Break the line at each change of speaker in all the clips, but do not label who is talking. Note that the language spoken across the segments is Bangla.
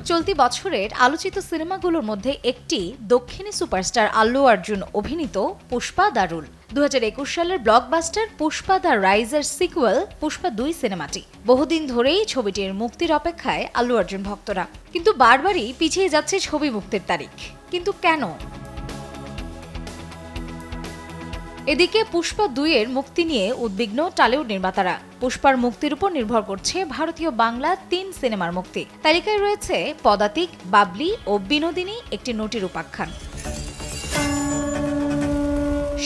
চলতি বছরের আলোচিত সিনেমাগুলোর মধ্যে একটি দক্ষিণী সুপারস্টার আল্লু অর্জুন অভিনীত পুষ্পা দ্য রুল। 2021 সালের ব্লকবাস্টার পুষ্পা দ্য রাইজের সিকুয়েল পুষ্পা 2 সিনেমাটি। বহুদিন ধরেই ছবিটির মুক্তির অপেক্ষায় আল্লু অর্জুন ভক্তরা, কিন্তু বারবারই পিছিয়ে যাচ্ছে ছবি মুক্তির তারিখ। কিন্তু কেন? এদিকে পুষ্পা 2 এর মুক্তি নিয়ে উদ্বিগ্ন টলিউড নির্মাতারা। পুষ্পার মুক্তির উপর নির্ভর করছে ভারতীয় বাংলা 3 সিনেমার মুক্তি। তালিকায় রয়েছে পদাতিক, বাবলি ও বিনোদিনী একটি নটির উপাখ্যান।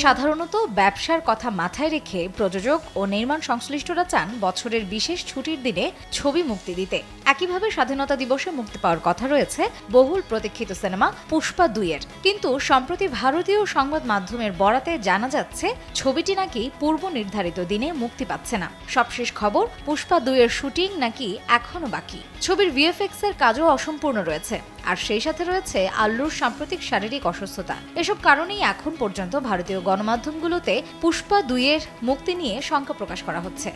সাধারণত ব্যবসার কথা মাথায় রেখে প্রযোজক ও নির্মাণ সংশ্লিষ্টরা চান বছরের বিশেষ ছুটির দিনে ছবি মুক্তি দিতে। একইভাবে স্বাধীনতা দিবসে মুক্তি পাওয়ার কথা রয়েছে বহুল প্রতীক্ষিত সিনেমা পুষ্পা 2 এর। কিন্তু সম্প্রতি ভারতীয় সংবাদ মাধ্যমের বরাতে জানা যাচ্ছে ছবিটি নাকি পূর্ব নির্ধারিত দিনে মুক্তি পাচ্ছে না। সবশেষ খবর, পুষ্পা 2 এর শুটিং নাকি এখনো বাকি। ছবির VFX এর কাজও অসম্পূর্ণ রয়েছে। আর সেই সাথে রয়েছে আল্লুর সাম্প্রতিক শারীরিক অসুস্থতা। এসব কারণেই এখন পর্যন্ত ভারতীয় গণমাধ্যমগুলোতে পুষ্পা 2 এর মুক্তি নিয়ে শঙ্কা প্রকাশ করা হচ্ছে।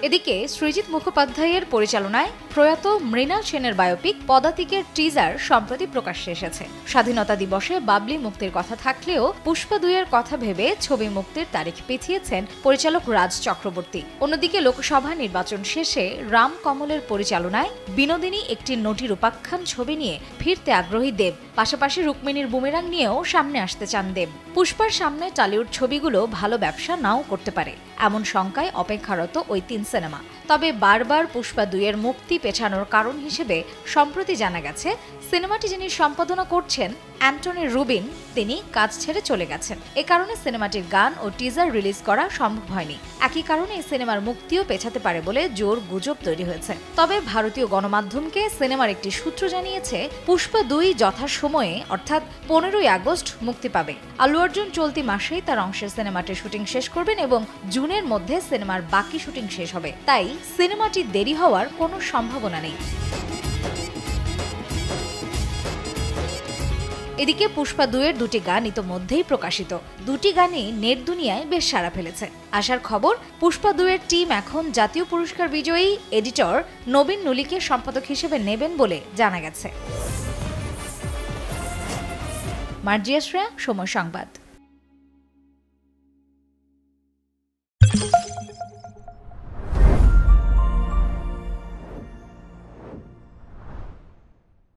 এদিকে সৃজিত মুখোপাধ্যায়ের পরিচালনায় প্রয়াত মৃণাল সেনের বায়োপিক পদাতিকের টিজার সম্প্রতি প্রকাশ্যে এসেছে। স্বাধীনতা দিবসে বাবলি মুক্তির কথা থাকলেও পুষ্পা 2 এর কথা ভেবে ছবি মুক্তির তারিখ পিছিয়েছেন পরিচালক রাজ চক্রবর্তী। অন্যদিকে লোকসভা নির্বাচন শেষে রাম কমলের পরিচালনায় বিনোদিনী একটি নটির উপাখ্যান ছবি নিয়ে ফিরতে আগ্রহী দেব। পাশাপাশি রুক্মিণীর বুমেরাং নিয়েও সামনে আসতে চান দেব। পুষ্পার সামনে টলিউড ছবিগুলো ভালো ব্যবসা নাও করতে পারে, এমন শঙ্কায় অপেক্ষারত ওই 3 সিনেমা। তবে বারবার পুষ্পা 2 এর মুক্তি পেছানোর কারণ হিসেবে সম্প্রতি জানা গেছে সিনেমাটি যিনি সম্পাদনা করছেন অ্যান্টনি রুবিন, তিনি কাজ ছেড়ে চলে গেছেন। এ কারণে সিনেমাটির গান ও টিজার রিলিজ করা সম্ভব হয়নি। একই কারণে এই সিনেমার মুক্তিও পেছাতে পারে বলে জোর গুজব তৈরি হয়েছে। তবে ভারতীয় গণমাধ্যমকে সিনেমার একটি সূত্র জানিয়েছে পুষ্পা 2 যথাসময়ে অর্থাৎ 15ই আগস্ট মুক্তি পাবে। আল্লু অর্জুন চলতি মাসেই তার অংশের সিনেমাটির শুটিং শেষ করবেন এবং জুনের মধ্যে সিনেমার বাকি শুটিং শেষ হবে। তাই সিনেমাটি দেরি হওয়ার কোনো সম্ভাবনা নেই। এদিকে পুষ্পা 2 এর 2টি গান ইতোমধ্যেই প্রকাশিত। 2টি গানই নেট দুনিয়ায় বেশ সাড়া ফেলেছে। আসার খবর, পুষ্পা 2 এর টিম এখন জাতীয় পুরস্কার বিজয়ী এডিটর নবীন নুলিকে সম্পাদক হিসেবে নেবেন বলে জানা গেছে। মার্জিয়া শ্রেয়া, সময় সংবাদ।